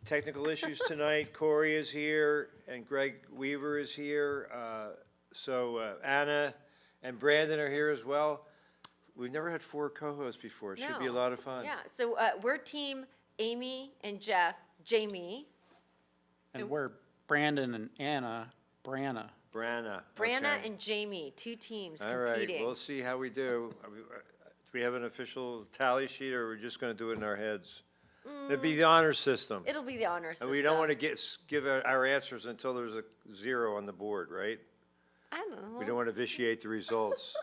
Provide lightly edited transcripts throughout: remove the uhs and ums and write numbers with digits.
technical issues tonight. Corey is here and Greg Weaver is here. So Anna and Brandon are here as well. We've never had 4 co-hosts before. It should be a No. lot of fun. Yeah, so we're team Amy and Jeff, Jamie. And we're Brandon and Anna, Branna. Branna. Branna okay. and Jamie, 2 teams All right, competing. we'll see how we do. Do we have an official tally sheet, or are we just going to do it in our heads? It'd be the honor system. It'll be the honor system. And we don't want to give our answers until there's a 0 on the board, right? I don't know. We don't want to vitiate the results.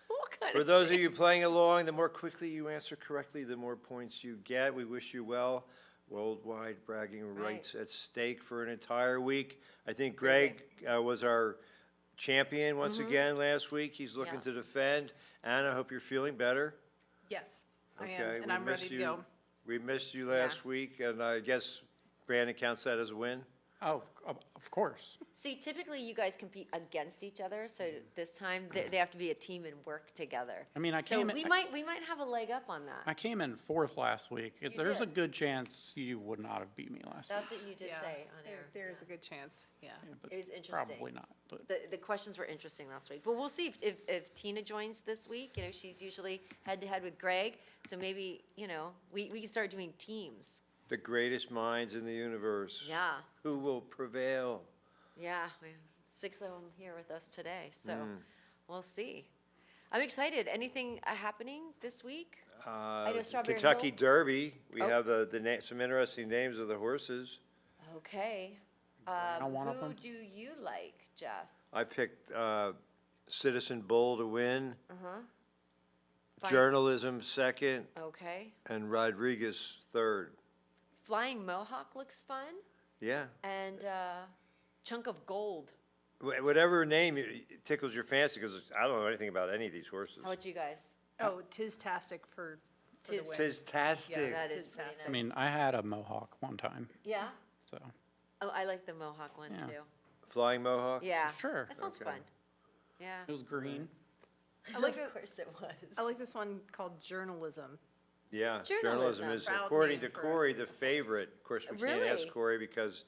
What kind For of those of you playing along, the more quickly you answer correctly, the more points you get. We wish you well. Worldwide bragging rights at stake for an entire week. I think Greg was our champion once again last week. He's looking to defend. Anna, I hope you're feeling better. Yes, I Okay, am, and we I'm ready missed to you. go. We missed you last week, and I guess Brandon counts that as a win? Oh, of course. See, typically you guys compete against each other, so this time they have to be a team and work together. I mean, I So came we in, might have a leg up on that. I came in 4th last week. There's a did. good chance you would not have beat me last week. That's what you did Yeah, say on air. There's a Yeah. good chance, yeah. Yeah, but It was interesting. Probably not, but The questions were interesting last week, but we'll see if Tina joins this week. You know, she's usually head-to-head with Greg, so maybe, you know, we can start doing teams. The greatest minds in the universe. Yeah. Who will prevail? Yeah, we have 6 of them here with us today, so we'll see. I'm excited. Anything happening this week? I know Strawberry Kentucky Hill. Derby. We Oh. have some interesting names of the horses. Okay. Branna one of Who them? do you like, Jeff? I picked Citizen Bull to win, Fine. Journalism second, Okay. and Rodriguez third. Flying Mohawk looks fun, Yeah. and Chunk of Gold. Whatever name tickles your fancy, because I don't know anything about any of these horses. How about you guys? Oh, tis-tastic for the Tis- win. Tis-tastic. That is Tis pretty tastic. I mean, I had a Mohawk one time, Yeah? so Oh, I like the Mohawk one, Yeah. too. Flying Mohawk? Yeah. Sure. That sounds Okay. fun. Yeah. it was green. I like Of it. course it was. I like this one called Journalism. Yeah, Journalism. journalism is, Proud according to name for Corey, the favorite. Of course, we can't ask Really? Corey because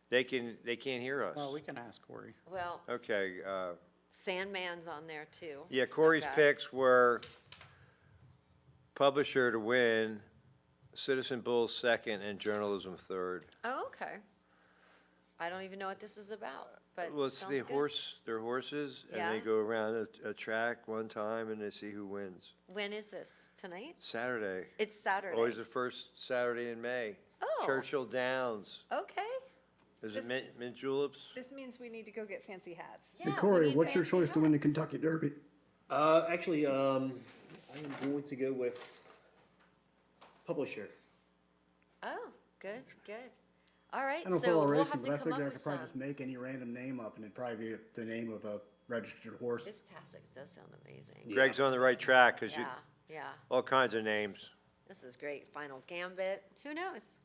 they can't hear us. Well, we can ask Corey. Well, Okay, Sandman's on there, too. yeah, It's not Corey's bad. picks were Publisher to win, Citizen Bull second, and Journalism third. Oh, okay. I don't even know what this is about, but Well, it's sounds the good. they're horses, and they Yeah. go around a track one time, and they see who wins. When is this? Tonight? Saturday, It's Saturday. always the first Saturday in May. Oh. Churchill Downs. Okay. Is This- it mint juleps? This means we need to go get fancy hats. Yeah, Hey we Corey, need what's your fancy choice to win the hats. Kentucky Derby? Actually, I am going to go with Publisher. Oh, good, good. All right, I don't so follow we'll racing, have but to I come figured up I with could probably some. just make any random name up and it'd probably be the name of a registered horse. This Tastic does sound amazing. Yeah. Greg's on the right track, because you, Yeah, yeah. all kinds of names. This is great. Final Gambit. Who knows?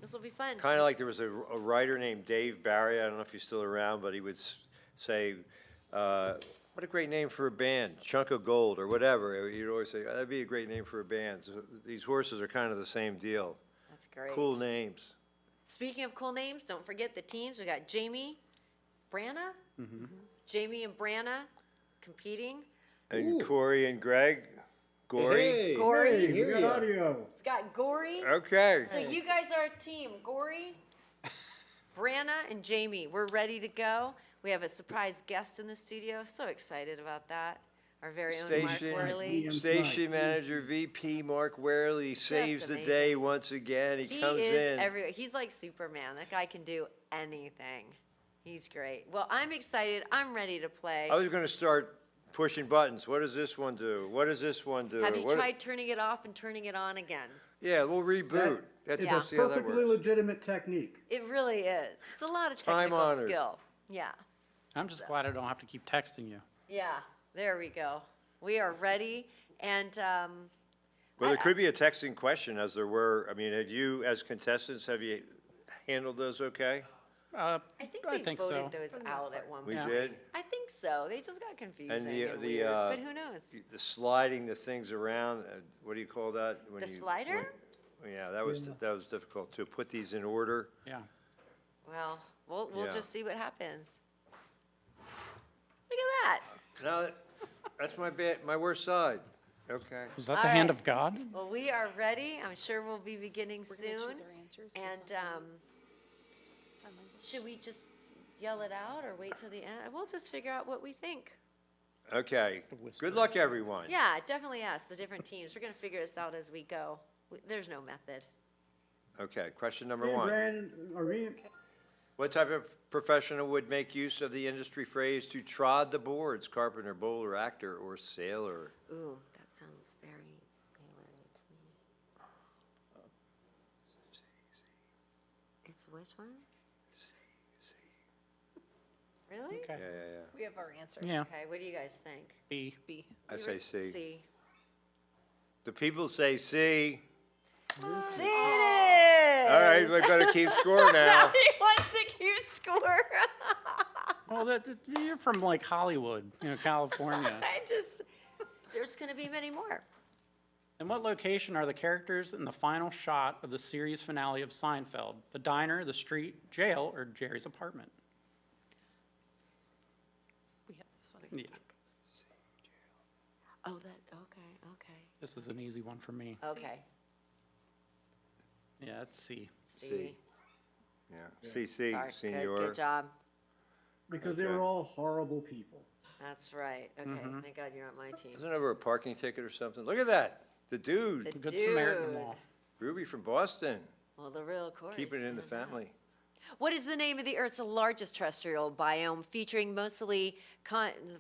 This will be fun. Kind of like there was a writer named Dave Barry, I don't know if he's still around, but he would say, what a great name for a band, Chunk of Gold, or whatever. He'd always say, that'd be a great name for a band. So these horses are kind of the same deal. That's great. Cool names. Speaking of cool names, don't forget the teams. We got Jamie, Branna, Jamie and Branna competing. And Corey and Greg, Gory. Hey, Gory. Hey, we got audio. We've got Gory. Okay. So you guys are a team. Gory, Branna, and Jamie. We're ready to go. We have a surprise guest in the studio. So excited about that. Our very own Mark Station, Worley. station manager, VP Mark Warely saves the amazing. day once again. He comes is in. everywhere. He's like Superman. That guy can do anything. He's great. Well, I'm excited. I'm ready to play. I was going to start pushing buttons. What does this one do? What does this one do? Have you What- tried turning it off and turning it on again? Yeah, we'll reboot. It's Yeah. a See how that perfectly works. legitimate technique. It really is. It's a lot of Time technical honored. skill. Yeah. I'm just glad I don't have to keep texting you. Yeah. There we go. We are ready. And Well, there could be a texting question, as there were. I mean, have you, as contestants, have you handled those okay? I think we voted so. those out at one We point. did? I think so. They just got confusing And and, the, weird, but who knows? The sliding the things around, what do you call that? When The you- slider? Yeah, that was difficult to put these in order. Yeah. Well, we'll Yeah. just see what happens. Look at that. Now, that's my worst side. Okay. Was that All the hand right. of God? Well, we are ready. I'm sure we'll be beginning We're gonna soon. choose our answers. And Sign language. should we just yell it out or wait till the end? We'll just figure out what we think. Okay. whisper. Good luck, everyone. Yeah, definitely ask the different teams. We're gonna figure this out as we go. There's no method. Okay, question number Hey, one. Brandon, are we, What type of professional would make use of the industry phrase to trod the boards? Carpenter, bowler, actor, or sailor? Ooh, that sounds very sailor to me. It's which one? Really? Yeah, Okay. yeah, yeah. We have our answer. Yeah. Okay, what do you guys think? B. B. I say C. C. The people say C. C it is! All right, we better keep score now. He wants to keep score. Well, you're from like Hollywood, California. There's gonna be many more. In what location are the characters in the final shot of the series finale of Seinfeld? The diner, the street, jail, or Jerry's apartment? We have this one. Yeah, Oh, okay. this is an easy one for me. Okay. Yeah, it's C. C. Yeah, CC, Sorry, senior. good job. because they were Okay. all horrible people. That's right. Okay, thank God you're on my team. Isn't it over a parking ticket or something? Look at that. The dude, The Good Samaritan dude. Law. Ruby from Boston, Well, the real Corey. keeping it in the stand up. family. What is the name of the Earth's largest terrestrial biome featuring mostly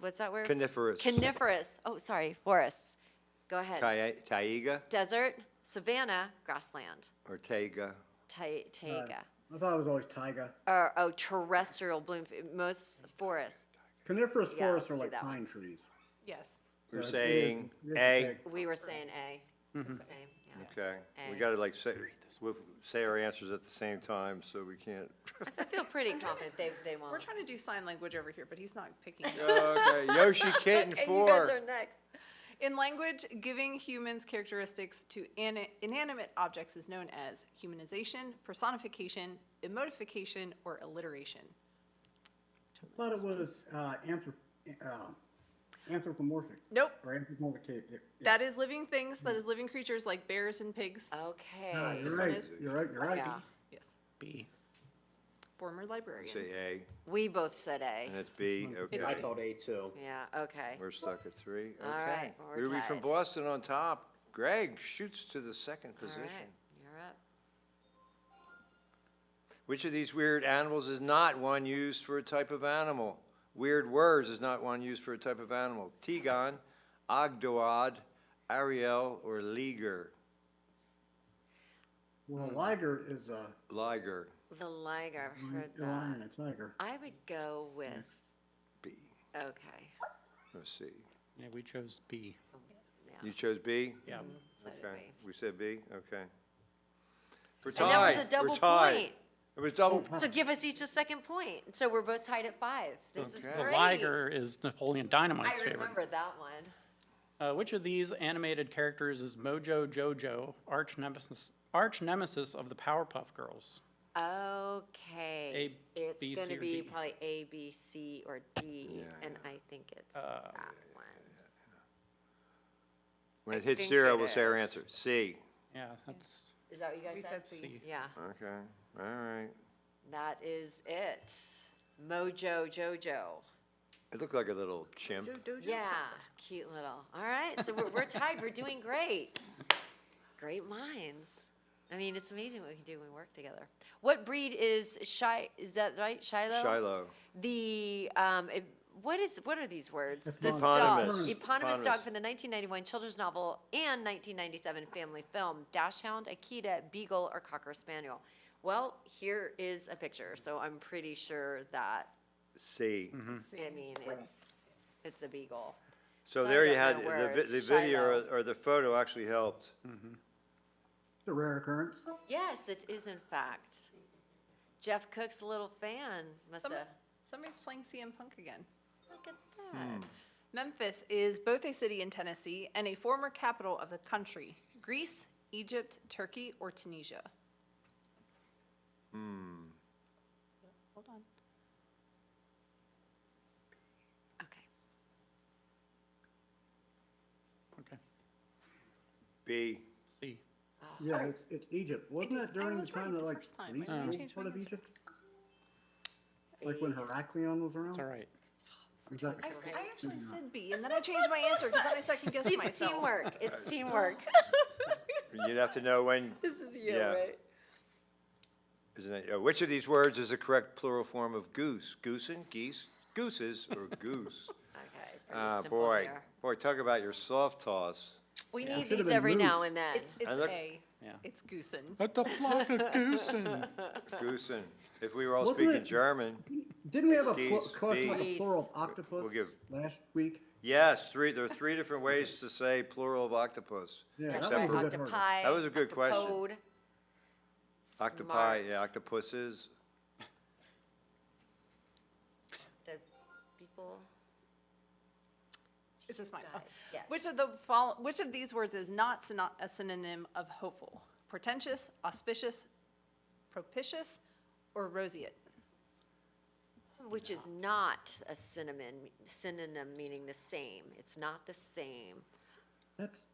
what's that word? Coniferous. Coniferous. Oh, sorry, forests. Go ahead. Taiga Desert, savanna, grassland. or Taiga? Taiga. I thought it was always taiga. Or, oh, terrestrial bloom, most forests. Coniferous Yeah, forests let's are do like that one. pine trees. Yes. We're So it saying is A. taiga. We were saying A. It's the same, yeah. Okay, we A. gotta like we'll say our answers at the same time, so we can't. I feel pretty confident they won't. We're trying to do sign language over here, but he's not picking. Okay, Yoshi Kitten Okay, you 4. guys are next. In language, giving humans characteristics to inanimate objects is known as humanization, personification, emotification, or alliteration. I thought it was anthropomorphic. Nope. Or anthropomorphic. Yeah. That is living things, that is living creatures like bears and pigs. Okay. Ah, This you're one right. is- You're right. You're right. Yeah. Yes. B. Former librarian. Say A, We both said A. and it's B, okay. I thought A too. Yeah, okay. We're stuck at 3, okay. All right, we're Ruby from tied. Boston on top. Greg shoots to the second All position. right, you're up. Which of these weird animals is not one used for a type of animal? Weird words is not one used for a type of animal. Tigon, Ogdoad, Ariel, or Liger? Well, liger is a Liger, The liger, I've heard lion, that. it's liger. I would go with, B, okay, or C. Yeah, we chose B. yeah. You chose B? Yeah. So did Okay, we. we said B, okay. We're And that was tied. a double We're tied. point. It was double, So give us each a second point. So we're both tied at 5. This is Okay. The great. Liger is Napoleon Dynamite's I favorite. remember that one. Which of these animated characters is Mojo Jojo, arch nemesis of the Powerpuff Girls? Okay. A, It's B, gonna C, or be D? probably A, B, C, or D, and I think it's that one. when it I hits think 0, it we'll say our is. answer. C. Yeah, that's Is that what you guys We said? said C. C. Yeah, Okay, all right. that is it. Mojo Jojo. It looked like a little chimp. Dojo Yeah, Plaza. cute little. All right, so we're tied. We're doing great. Great minds. I mean, it's amazing what we can do when we work together. What breed is is that right? Shiloh? Shiloh. The what are these words? This Eponymous. dog, eponymous Eponymous. dog from the 1991 children's novel and 1997 family film, Dachshund, Akita, Beagle, or Cocker Spaniel. Well, here is a picture, so I'm pretty sure that C. I mean it's a beagle. So So I there you don't had, know where the it's video Shiloh. or the photo actually helped. It's a rare occurrence. Yes, it is in fact. Jeff Cook's a little fan. Must have. Somebody's playing CM Punk again. Look at that. Memphis is both a city in Tennessee and a former capital of the country. Greece, Egypt, Turkey, or Tunisia? Hold on. Okay. Okay. B. C. Yeah, it's Egypt. Wasn't is- that during I the was time right that the like first time. Greece Why did I was change part my of answer? Egypt? Like when Heraclion was around? It's all right. Was that- I actually said B, and then I changed my answer because then I second guessed See, it's myself. teamwork. It's teamwork. You'd have to know when, This is you, Yeah. right? isn't it, which of these words is the correct plural form of goose? Goosen, geese, gooses, or goose? Okay, Ah, pretty simple boy, here. boy, talk about your soft toss. We Yeah. need Should've these been every now moose. and then. It's I look- A. Yeah. It's Goosen. Let the flock of goosen. Goosen. If we were all Wasn't speaking it- German, Didn't we have a Geese, question like a bees. plural of octopus We'll give- last week? yes, there are three different ways to say plural of octopus. Yeah, That's that right, was a bit harder. octopi. That was a good question. octopode, Octopi, smart. yeah, octopuses. The people. Is this mine? Oh. Guys, yes. Which of these words is not a synonym of hopeful? Portentous, auspicious, propitious, or roseate? Which is not a synonym meaning the same. It's not the same. That's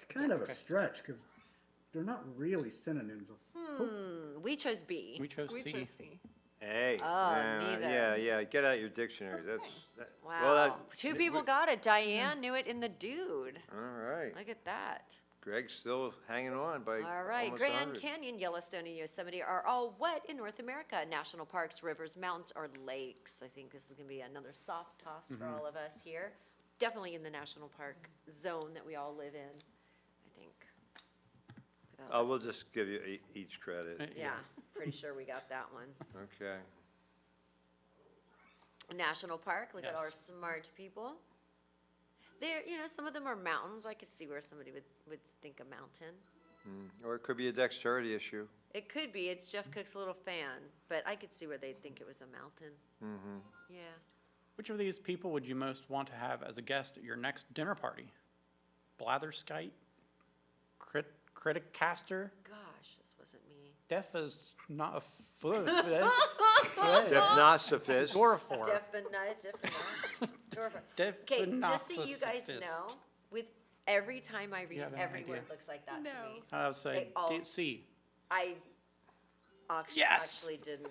kind of a stretch because they're not really synonyms of. We chose B. We chose We C. chose C. Hey. neither. Yeah, get out your dictionary. That's, Wow. well, Two people got it. Diane knew it in the dude. all right. Look at that. Greg's still hanging on by All right. almost Grand 100. Canyon, Yellowstone, and Yosemite are all what in North America? National parks, rivers, mountains, or lakes? I think this is going to be another soft toss for all of us here. Definitely in the national park zone that we all live in, I think. Without Oh, us- we'll just give you each credit. Yeah, pretty sure we got that one. Okay. National park, look at our Yes. smart people. There, some of them are mountains. I could see where somebody would think a mountain. Or it could be a dexterity issue. It could be. It's Jeff Cook's little fan, but I could see where they'd think it was a mountain. Mm-hmm. Yeah. Which of these people would you most want to have as a guest at your next dinner party? Blatherskite? Criticaster? Gosh, this wasn't me. Deaf as not a foot. Hypnosophist. Dorophore. Okay, just so you guys Definophosophist. know, with every time I read, have any every idea? word looks like that to No. me. I would say They all- C. I Yes! actually didn't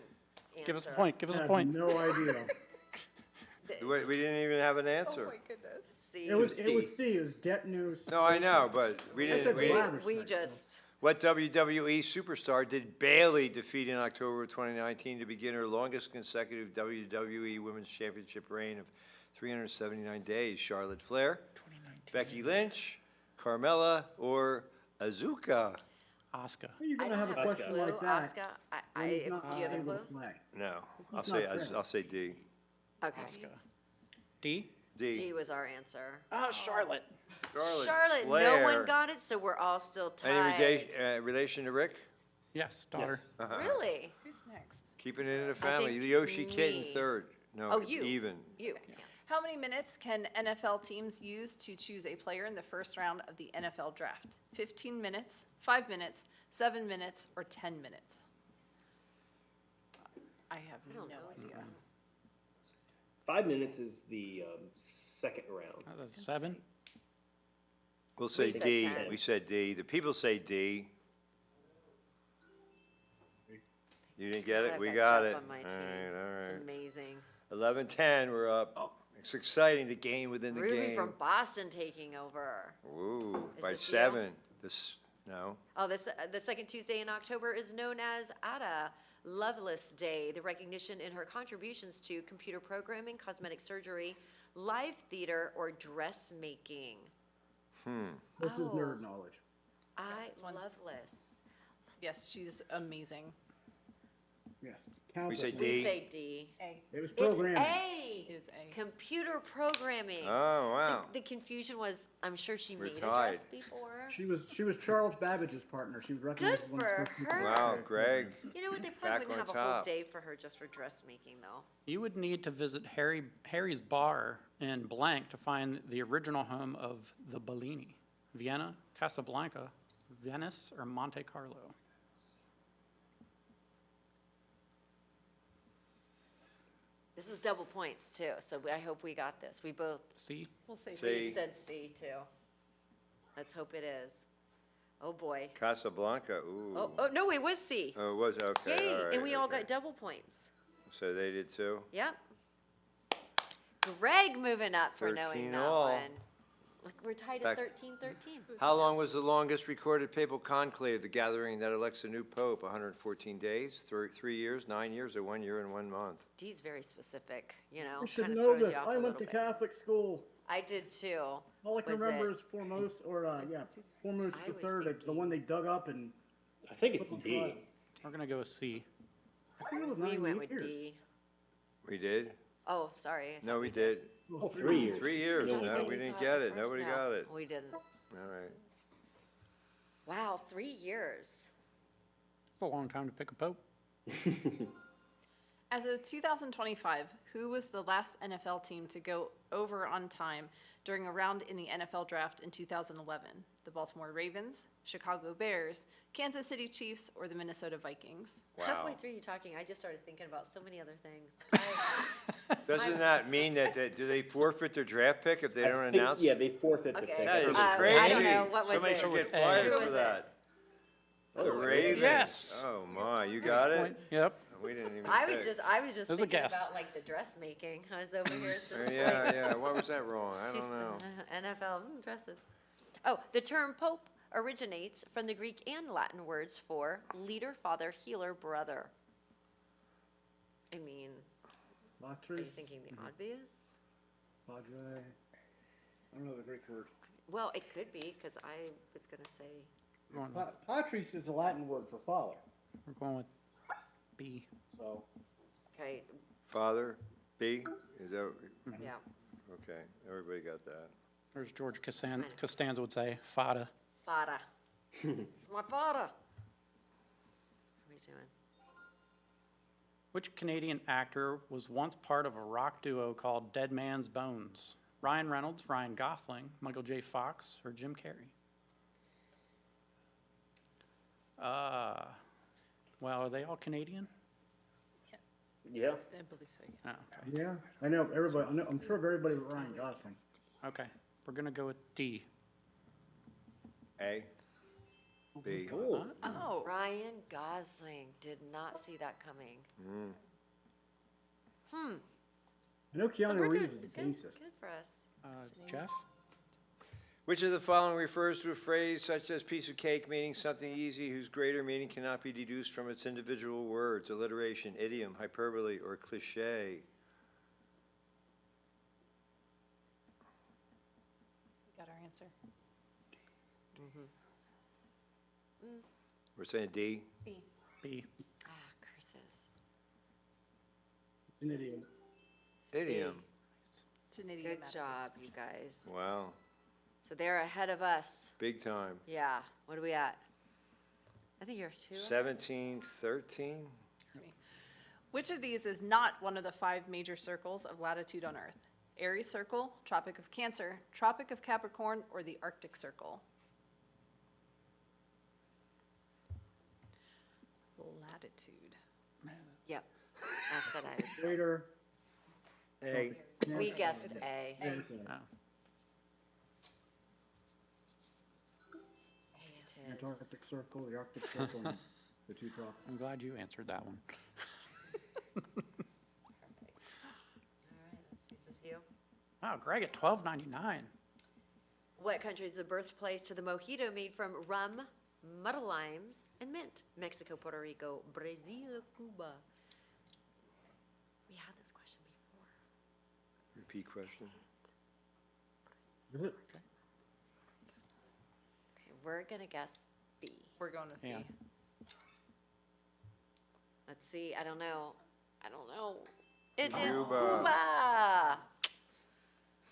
answer. Give us a point. Give us I a have point. no idea. We didn't even have an Oh answer. my goodness. See, It was C. It was Detnus. No, I know, but we I didn't. said We, blather. we just, what WWE superstar did Bayley defeat in October of 2019 to begin her longest consecutive WWE Women's Championship reign of 379 days? Charlotte Flair, Becky Lynch, Carmella, or Azuka? Oscar. How are you I gonna don't have have a a question clue. like that? Oscar, when he's not do you have a able clue? to play? No, He's not fair. I'll say D. Okay, D. D. D was our answer. Ah, Charlotte. Charlotte, no Flair. one got it, so we're all still Any tied. relation to Rick? Yes, daughter. Really? Who's next? Keeping it in the family. think Yoshi Kid in me. third. No, Oh, you. even. You. How many minutes can NFL teams use to choose a player in the first round of the NFL draft? 15 minutes, 5 minutes, 7 minutes, or 10 minutes? I have I don't no know. idea. 5 minutes is the second round. That's 7. We'll say said D. 10. We said D. The people say D. You didn't get it? I've We got got Jeff it. on my All team. right, all It's right. amazing. 11-10, we're up. It's exciting, the game within the Ruby game. from Boston taking over. Ooh, Is by this you? 7. No. Oh, the second Tuesday in October is known as Ada Lovelace Day, the recognition in her contributions to computer programming, cosmetic surgery, live theater, or dressmaking. This is Oh. nerd knowledge. Lovelace. Yes, she's amazing. Yes. Count We this say one. D. We say D. A It was It's programming. A. is A. Computer programming. Oh, wow. The confusion was, I'm sure she We're made a tied. dress before. She was Charles Babbage's partner. She was recognized as one of the for first people. her. Wow, Greg. You know what? They Back probably wouldn't on have a whole top. day for her just for dressmaking, though. You would need to visit Harry's bar in blank to find the original home of the Bellini. Vienna, Casablanca, Venice, or Monte Carlo? This is double points too, so I hope we got this. We both, C? We'll say Say- we said C too. Let's hope it is. Oh, boy. Casablanca, ooh. Oh, no, it was C. Oh, it was, okay, all Yay, right. and we all okay. got double points. So they did too? Yep. Greg moving up for knowing 13 that all. one. Look, we're tied Back- at 13-13. How long was the longest recorded papal conclave, the gathering that elects a new pope? 114 days, 3 years, 9 years, or 1 year and 1 month? D's very specific, you know, I should kind of know throws this. you off I a went little to bit. Catholic school. I did too. All I can Was remember it- is Foremost, or, Foremost I the was third, the thinking- one they dug up and I think it's put on D. trial. We're gonna go with C. I think it was We 9 went with years. D. We did? Oh, sorry. I No, thought we did. Oh, 3 years. 3 years, No, no, That's what we you didn't thought get at it, first? nobody No, got it. We didn't. All right. Wow, 3 years. It's a long time to pick a pope. As of 2025, who was the last NFL team to go over on time during a round in the NFL draft in 2011? The Baltimore Ravens, Chicago Bears, Kansas City Chiefs, or the Minnesota Vikings? Halfway Wow. through you talking, I just started thinking about so many other things. Doesn't that mean that, do they forfeit their draft pick if they I don't think- announce? Yeah, they forfeit the Okay. pick. That is I crazy. don't know, what was Somebody it? should get Who fired was for it? that. Oh, The Ravens? Yes. Oh, my, you got it? Point. Yep. We didn't even I was pick. just It was a thinking guess. about like the dressmaking. I was over here. So Yeah, why was that wrong? I she's don't know. NFL dresses. Oh, the term pope originates from the Greek and Latin words for leader, father, healer, brother. I mean, are you Patris, thinking the Mm-hmm. obvious? Padre. I don't know the Greek word. Well, it could be, because I was gonna say, We're going with, Patris is a Latin word for father, we're going with B. so. okay, Father, B, is that, yeah. okay, everybody got that. There's George Costanza would say, Fada. Father. It's my father. What are we doing? Which Canadian actor was once part of a rock duo called Dead Man's Bones? Ryan Reynolds, Ryan Gosling, Michael J. Fox, or Jim Carrey? Well, are they all Canadian? Yeah. I believe so, yeah. Oh, okay. Yeah, I know everybody, I'm sure of everybody but Ryan Gosling. Okay, we're gonna go with D. A, B. Oh, Oh, Ryan Gosling, did not see that coming. I know Keanu We're Reeves doing is a good, bassist. good for us. Jeff? Which of the following refers to a phrase such as piece of cake, meaning something easy whose greater meaning cannot be deduced from its individual words, alliteration, idiom, hyperbole, or cliche? got our answer. We're saying D? B. B. Ah, curses. An idiom. Idiom. It's an idiom. Good job, you guys. Wow, So they're ahead of us. big time. Yeah, what are we at? I think you're 2. 17, 13? Which of these is not one of the 5 major circles of latitude on Earth? Aries Circle, Tropic of Cancer, Tropic of Capricorn, or the Arctic Circle? Latitude. Yep, that's what I would say. Waiter. A. We guessed A. Yeah, it's a- Oh. It is. Antarctic Circle, the Arctic Circle, and the two tropics. I'm glad you answered that one. All right, let's see, is this you? Wow, Greg at $12.99. What country is the birthplace to the mojito made from rum, muddle limes, and mint? Mexico, Puerto Rico, Brazil, Cuba. We had this question before. Repeat question. Is it? Okay, we're gonna guess B. We're going with Yeah. B. Let's see, I don't know. It is Cuba.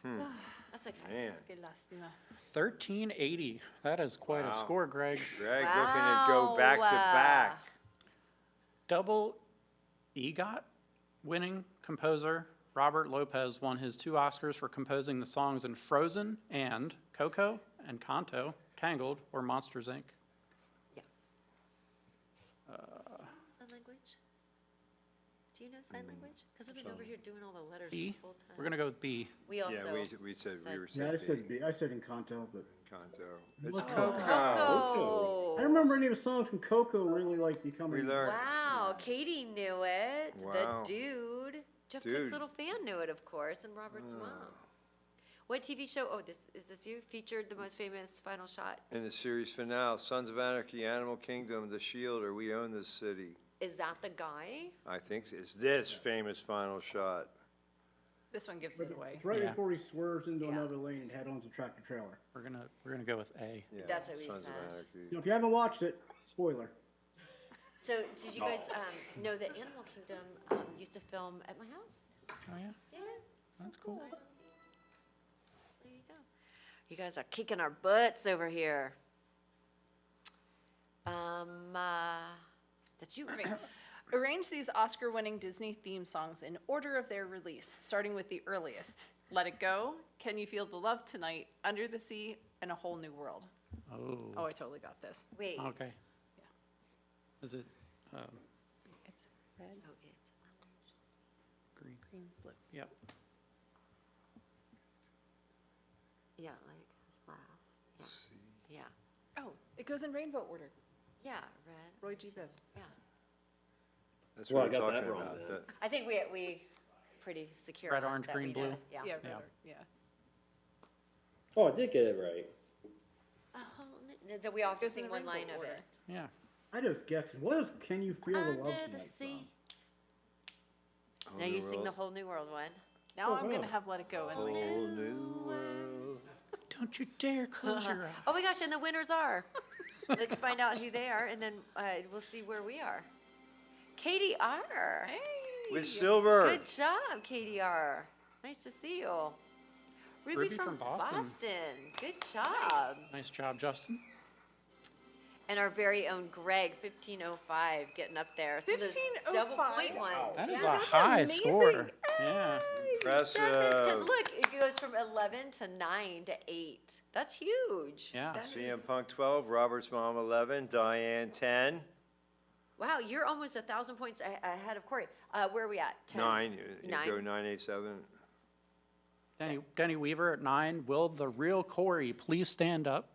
Cuba. That's okay. Man, Que lástima. 1380. That is quite a Wow. score, Greg. Greg looking to go back to back. Double EGOT winning composer Robert Lopez won his 2 Oscars for composing the songs in Frozen and Coco and Kanto, Tangled, or Monsters, Inc. Do you know sign language? Because I've been over here doing all the letters B? this whole time. We're gonna go with B. We also. Yeah, we said, we were Yeah, I said said B. B. I said Encanto, but Conto. It's What's Coco. Coco. I remember any of the songs from Coco really like becoming. We learned. Wow, Katie knew it. Wow. The dude. Jeff Dude. Cook's little fan knew it, of course, and Robert's mom. What TV show? Oh, is this you? Featured the most famous final shot. In the series finale, Sons of Anarchy, Animal Kingdom, The Shield, or We Own This City. Is that the guy? I think it's this famous final shot. This one gives it away. It's right Yeah. before he swerves into Yeah. another lane and head-on's a tractor trailer. We're gonna go with A. Yeah, That's what we Sons said. of Anarchy. You know, if you haven't watched it, spoiler. So, did you guys know that Animal Kingdom used to film at my house? Oh, yeah? Yeah, That's cool. there you go. You guys are kicking our butts over here. That's you. Arrange these Oscar-winning Disney theme songs in order of their release, starting with the earliest. Let It Go, Can You Feel the Love Tonight, Under the Sea, and A Whole New World. Oh, Oh, I totally got this. Wait. okay. Is it, It's red, Oh, it's green? green, blue. Yep. yeah, like this last. Yeah. Yeah. Oh, it goes in rainbow order. Yeah, red. Roy G. Biv. Yeah. That's Well, what I we're got that talking wrong about. then. that- I think we pretty secure. Red, on orange, that green, we blue? did. Yeah. Yeah, Yeah. yeah. Oh, I did get it right. So we all have to Goes in sing the one rainbow line of order. it. Yeah. I just guessed. What is "Can You Feel the Love Under Tonight" the sea. Whole Now new you sing the world. whole New World one. Now Oh, I'm gonna wow. have Let It Go. Whole new world. Don't you dare close your eyes. Oh my gosh, and the winners are. Let's find out who they are, and then we'll see where we are. Katie R. Hey! With silver. Good job, Katie R. Nice to see you. Ruby, Ruby from Boston. Good job. Nice job, Justin. And our very own Greg, 1505, getting up there. Some of those 1505? double point ones. That is Yeah, a that's high amazing. score. Yeah. Because Impressive. look, it goes from 11 to 9 to 8. That's huge. Yeah. That CM is- Punk 12, Robert's mom 11, Diane 10, Wow, you're almost 1,000 points ahead of Corey. Where are we at? 10? 9. You 9? go 987. Denny Weaver at 9. Will the real Corey please stand up?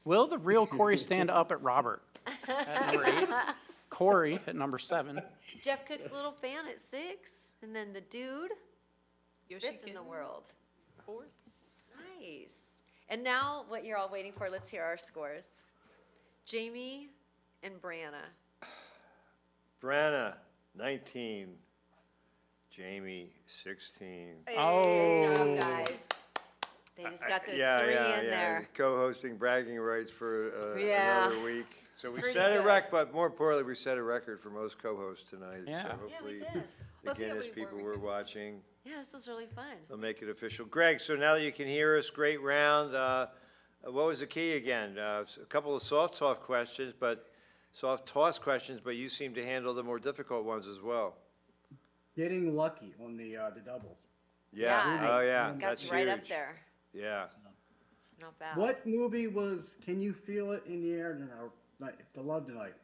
Will the real Corey stand up at Robert? At number 8. Corey at number 7. Jeff Cook's little fan at 6. And then the dude, Yoshi 5th in the Kitten, world. 4th. Nice. And now what you're all waiting for, let's hear our scores. Jamie and Brianna. Branna 19, Jamie 16. Hey, Oh. Good job, guys. They just got those 3 in there. Co-hosting bragging rights for Yeah. another week. So we Pretty set a good. record, but more importantly, we set a record for most co-hosts tonight. Yeah. So Yeah, Yeah, we hopefully did. the Let's see how Guinness many more people we were can- watching. Yeah, this was really fun. They'll make it official. Greg, so now that you can hear us, great round. What was the key again? A couple of soft toss questions, but you seem to handle the more difficult ones as well. Getting lucky on the doubles. Yeah. Oh, yeah. Got That's you right up huge. there. Yeah. It's not bad. What movie was "Can You Feel It in the Air Tonight"? The Love Tonight.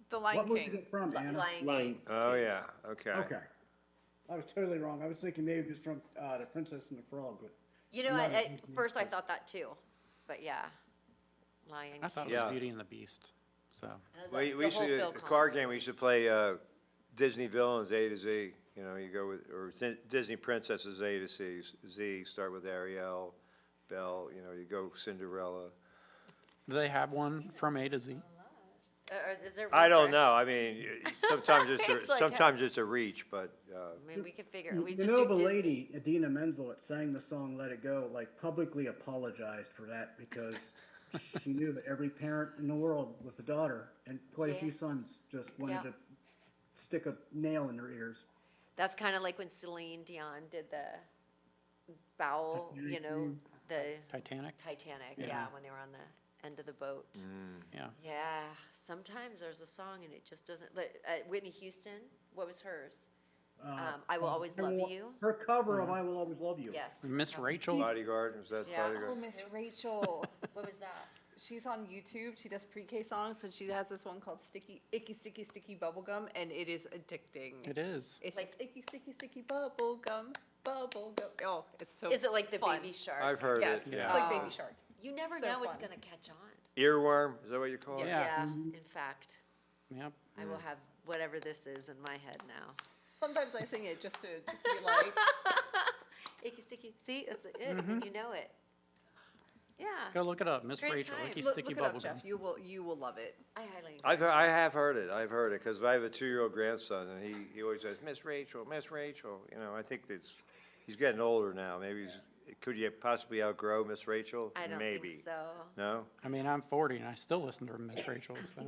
The Lion What movie is King. it from, Anna? Lion Line. King. Oh, yeah. Okay. Okay. I was totally wrong. I was thinking maybe it was from The Princess and the Frog, but You know, Lion at King. first I thought that too, but yeah. Lion I thought it Yeah. was Beauty and the Beast. So, That was We the used whole to, Phil a card Collins. game, we used to play Disney villains A to Z. You know, you go with, or Disney princesses A to C. Z, start with Ariel, Belle, you know, you go Cinderella. do they have one from A to Z? Or is there I don't one for- know, I mean, sometimes It's like, sometimes it's a reach, but, Maybe we can figure, you we you just know do the Disney. lady, Idina Menzel, that sang the song "Let It Go," like publicly apologized for that because she knew that every parent in the world with a daughter and quite a Yeah. few sons just wanted Yeah. to stick a nail in their ears. That's kind of like when Celine Dion did the bowel, you know, the Titanic? Titanic, Yeah. yeah, when they were on the end of the boat. Yeah. Yeah, sometimes there's a song and it just doesn't, like, Whitney Houston, what was hers? I Will Always Love You. Her cover of "I Will Always Love You." Yes. Miss Rachel? Bodyguard, was that Yeah. Bodyguard? Oh, Miss Rachel. What was that? she's on YouTube. She does pre-K songs, and she has this one called Icky Sticky Sticky Bubblegum, and it is addicting. It is. It's just icky sticky sticky bubblegum. Oh, it's so Is it like the fun. Baby Shark? I've heard Yes, it, it's yeah. like Baby Shark. You never So know what's fun. gonna catch on. Earworm, is that what you call it? Yeah. In fact, Yep. I will have whatever this is in my head now. Sometimes I sing it just to be like, Icky sticky, see, that's it, and you know it. Yeah, Go look it up, Miss Great Rachel, time. Icky look Sticky it up, Bubblegum. Jeff. You will love it. I highly I've, encourage I it. have heard it, because I have a 2-year-old grandson, and he always says, Miss Rachel, you know, I think he's getting older now, maybe could you possibly outgrow Miss Rachel? I don't Maybe. think so. No? I mean, I'm 40 and I still listen to Miss Rachel, so.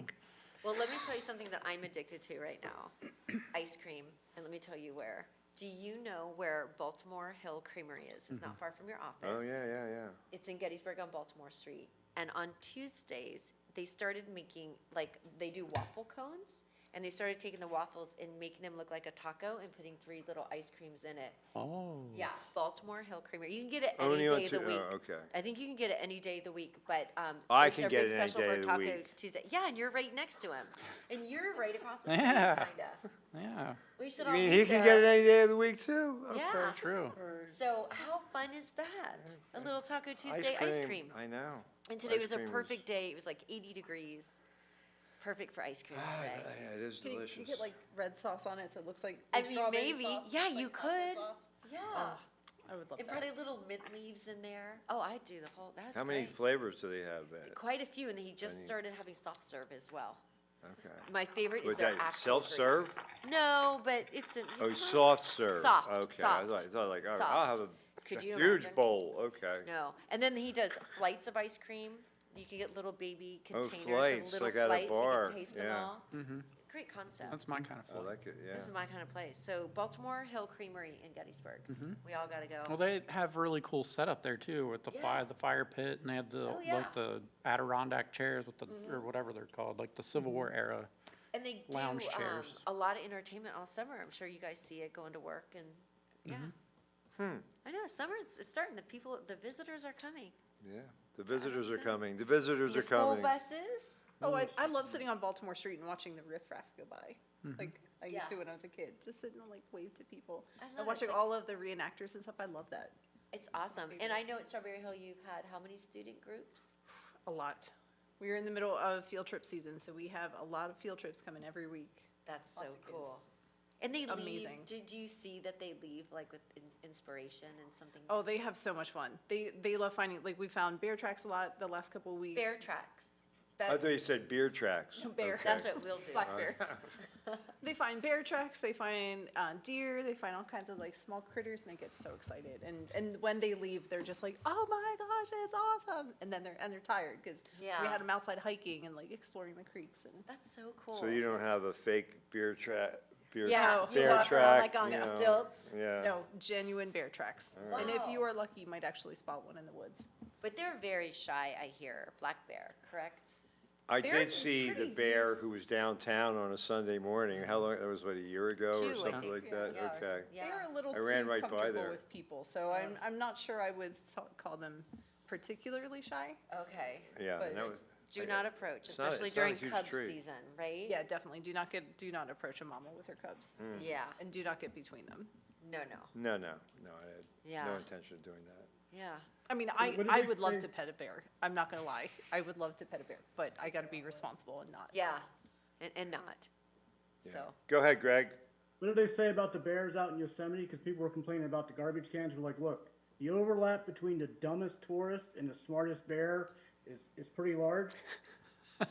Well, let me tell you something that I'm addicted to right now. Ice cream, and let me tell you where. Do you know where Baltimore Hill Creamery is? It's not far from your office. Oh, yeah. It's in Gettysburg on Baltimore Street. And on Tuesdays, they started making, like, they do waffle cones, and they started taking the waffles and making them look like a taco and putting 3 little ice creams in it. Oh. Yeah, Baltimore Hill Creamery. You can get it any Only on day of the Tu- week. oh, okay. I think you can get it any day of the week, but I it's can a get big it any special day for of the Taco week. Tuesday. Yeah, and you're right next to him, and you're right across the street, Yeah. kinda. Yeah, We should I all mean, meet he can there. get it any day of the week, too? Okay. Yeah. true. So how fun is that? A little Taco Tuesday ice cream. I know. And today Ice was a cream is- perfect day. It was like 80 degrees. Perfect for ice cream today. Yeah, it is Can you delicious. get like red sauce on it so it looks like I like mean, strawberry maybe. sauce, Yeah, like you taco could. sauce? Yeah. I would love And that. probably little mint leaves in there. Oh, I'd do the whole, that's How many great. flavors do they have? Quite a few, and he just Any- started having soft serve as well. Okay. My favorite is With their that axle self-serve? grease. No, but it's an. Oh, soft serve. Soft, Okay, soft, I thought like, all right, soft. I'll have Could a you huge imagine? bowl, okay. No, and then he does flights of ice cream. You can get little baby Oh, containers flights, of little like at a flights. bar, You can taste them yeah. all. Great concept. That's my kind of I fun. like it, yeah. This is my kind of place. So Baltimore Hill Creamery in Gettysburg. We all gotta go. Well, they have really cool setup there too, with the Yeah. the fire pit, and they have the, Oh, yeah. like the Adirondack chairs with the, or whatever they're called, like the Civil War era. And they do lounge chairs. a lot of entertainment all summer. I'm sure you guys see it going to work and yeah. I know summer it's starting. The visitors are coming. Yeah, the visitors are coming, the visitors The are school coming. buses. Oh, I love sitting on Baltimore Street and watching the riffraff go by. Like I used to Yeah. when I was a kid, just sitting and like wave to people. I love And it. watching It's like- all of the reenactors and stuff. I love that. It's awesome. And I know at Strawberry Hill you've had how many student groups? A lot. We're in the middle of field trip season, so we have a lot of field trips coming every week. That's so Lots of kids. cool. And they Amazing. leave. Did you see that they leave like with inspiration and something? Oh, they have so much fun. They love finding, like we found bear tracks a lot the last couple of weeks. Bear tracks. I thought you said beer tracks. Bear. Okay. That's what we'll do. Black bear. They find bear tracks, they find deer, they find all kinds of like small critters, and they get so excited. And when they leave, they're just like, "Oh my gosh, it's awesome!" And then they're tired because Yeah. we had them outside hiking and like exploring the creeks. And That's so cool. So you don't have a fake beer track, Yeah, you bear walk around track? like on you know, stilts. Yeah. no, genuine bear tracks. All And if you Wow. are lucky, you might actually spot one in the woods. But they're very shy, I hear. Black bear, correct? I They're did see the pretty bear used- who was downtown on a Sunday morning. How long, that was what, a year ago Two, or I something think. like Yeah. that? Yeah, or Okay. something. They're Yeah. a little I ran too right by comfortable there. with people, so I'm not sure I would call them particularly shy. Okay. Yeah, But- and that was, Do not approach, It's not- especially it's not a during huge cub tree. season, right? Yeah, definitely. Do not approach a mama with her cubs, Yeah. and do not get between them. No. no, I had Yeah. no intention of doing that. Yeah. I mean, what did I they would love say? to pet a bear. I'm not gonna lie. I would love to pet a bear, but I gotta be responsible and not. Yeah. And not. Yeah. So. Go ahead, Greg. What did they say about the bears out in Yosemite? Because people were complaining about the garbage cans. They're like, look, the overlap between the dumbest tourist and the smartest bear is pretty large.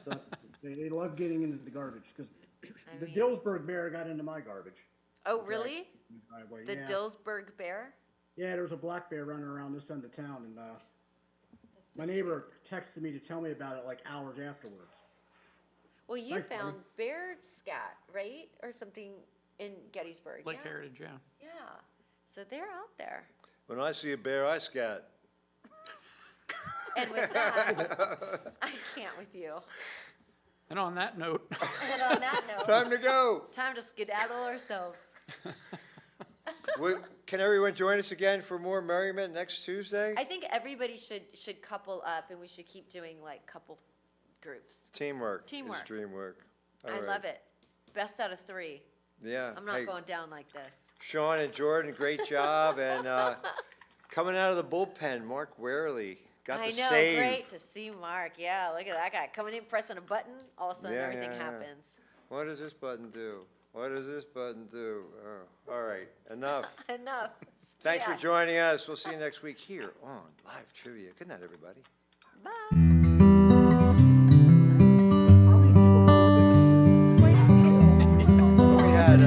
So they love getting into the garbage because the mean- Dillsburg bear got into my garbage. Oh, really? in the driveway. The Yeah. Dillsburg bear? Yeah, there was a black bear running around this end of town, and my neighbor texted me to tell me about it like hours afterwards. Well, you Thanks, buddy. found bear scat, right? Or something in Gettysburg. Lake yeah. Heritage, yeah. Yeah. So they're out there. When I see a bear, I scat. And with that, I can't with you. And on that note, And on that note, Time to go. time to skedaddle ourselves. Can everyone join us again for more merriment next Tuesday? I think everybody should couple up, and we should keep doing like couple groups. Teamwork. Teamwork. Is dream work. All I right. love it. Best out of 3. Yeah. I'm not Hey, going down like this. Sean and Jordan, great job. And coming out of the bullpen, Mark Warely got I the know, save. great to see Mark. Yeah, look at that guy coming in, pressing a button. All of a sudden, Yeah, everything yeah, yeah. happens. What does this button do? What does this button do? Oh, all right, enough. Enough. Thanks Yeah. for joining us. We'll see you next week here on Live Trivia. Good night, everybody. Bye. We had,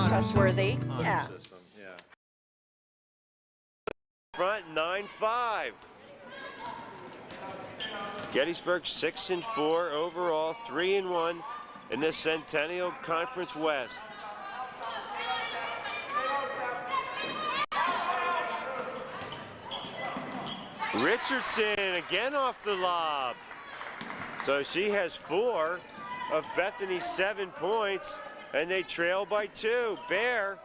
Trustworthy. Yeah. system, yeah. Front 9-5. Gettysburg 6-4 overall, 3-1 in the Centennial Conference West. Richardson again off the lob. So she has 4 of Bethany's 7 points, and they trail by 2. Bear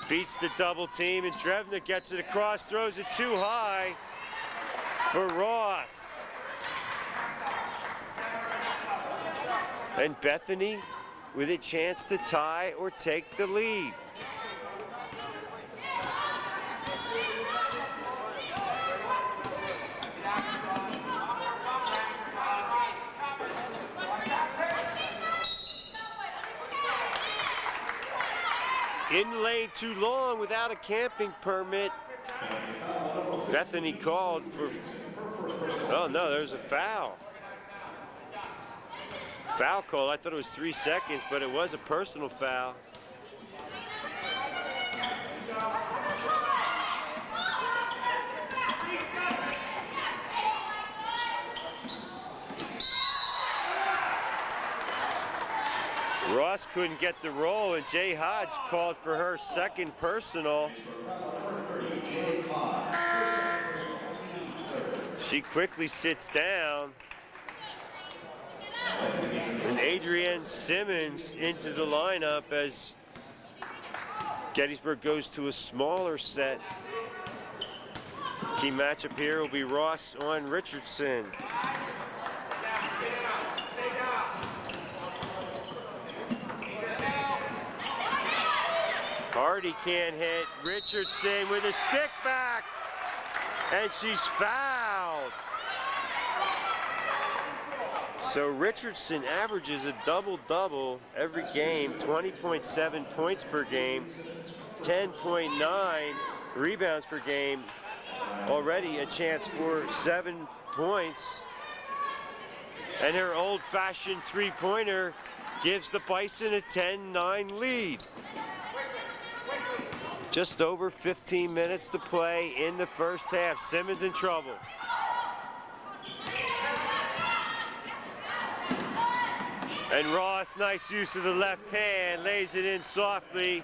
beats the double team, and Drevna gets it across, throws it too high for Ross. And Bethany with a chance to tie or take the lead. In lane too long without a camping permit. Bethany called for, oh no, there's a foul. Foul call, I thought it was 3 seconds, but it was a personal foul. Ross couldn't get the roll, and Jay Hodge called for her second personal. She quickly sits down. And Adrienne Simmons into the lineup as Gettysburg goes to a smaller set. Key matchup here will be Ross on Richardson. Hardy can't hit. Richardson with a stick back, and she's fouled. So Richardson averages a double-double every game, 20.7 points per game, 10.9 rebounds per game, already a chance for 7 points. And her old-fashioned three-pointer gives the Bison a 10-9 lead. Just over 15 minutes to play in the first half. Simmons in trouble. And Ross, nice use of the left hand, lays it in softly.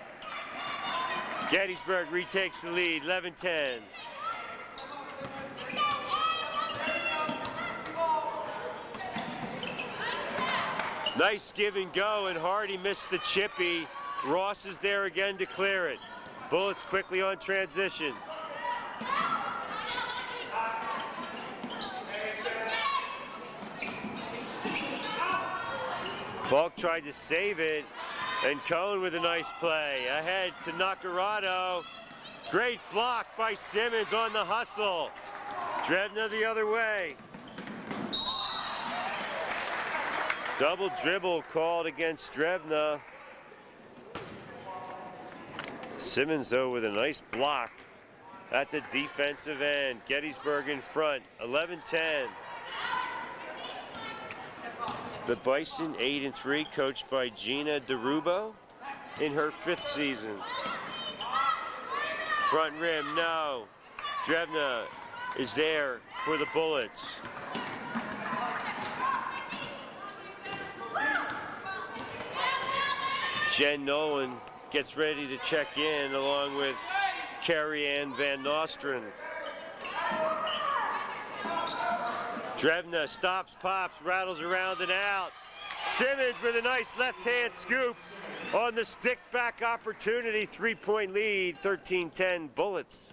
Gettysburg retakes the lead, 11-10. Nice give and go, and Hardy missed the chippy. Ross is there again to clear it. Bullets quickly on transition. Falk tried to save it, and Cohen with a nice play. Ahead to Nacarado. Great block by Simmons on the hustle. Drevna the other way. Double dribble called against Drevna. Simmons, though, with a nice block at the defensive end. Gettysburg in front, 11-10. The Bison 8-3, coached by Gina DeRubo in her 5th season. Front rim, no. Drevna is there for the Bullets. Jen Nolan gets ready to check in along with Carrie Ann Van Nostrand. Drevna stops, pops, rattles around and out. Simmons with a nice left-hand scoop on the stick-back opportunity. 3-point lead, 13-10 Bullets.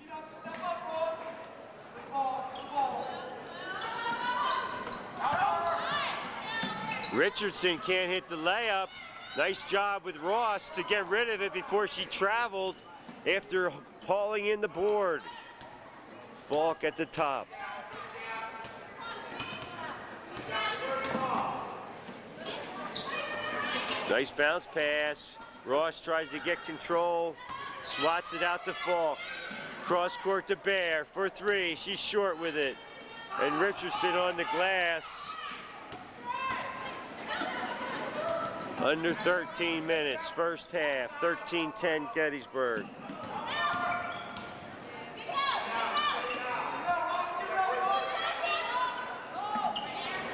Richardson can't hit the layup. Nice job with Ross to get rid of it before she traveled after hauling in the board. Falk at the top. Nice bounce pass. Ross tries to get control, swats it out to Falk. Cross court to Bear for three. She's short with it. And Richardson on the glass. Under 13 minutes, first half, 13-10 Gettysburg.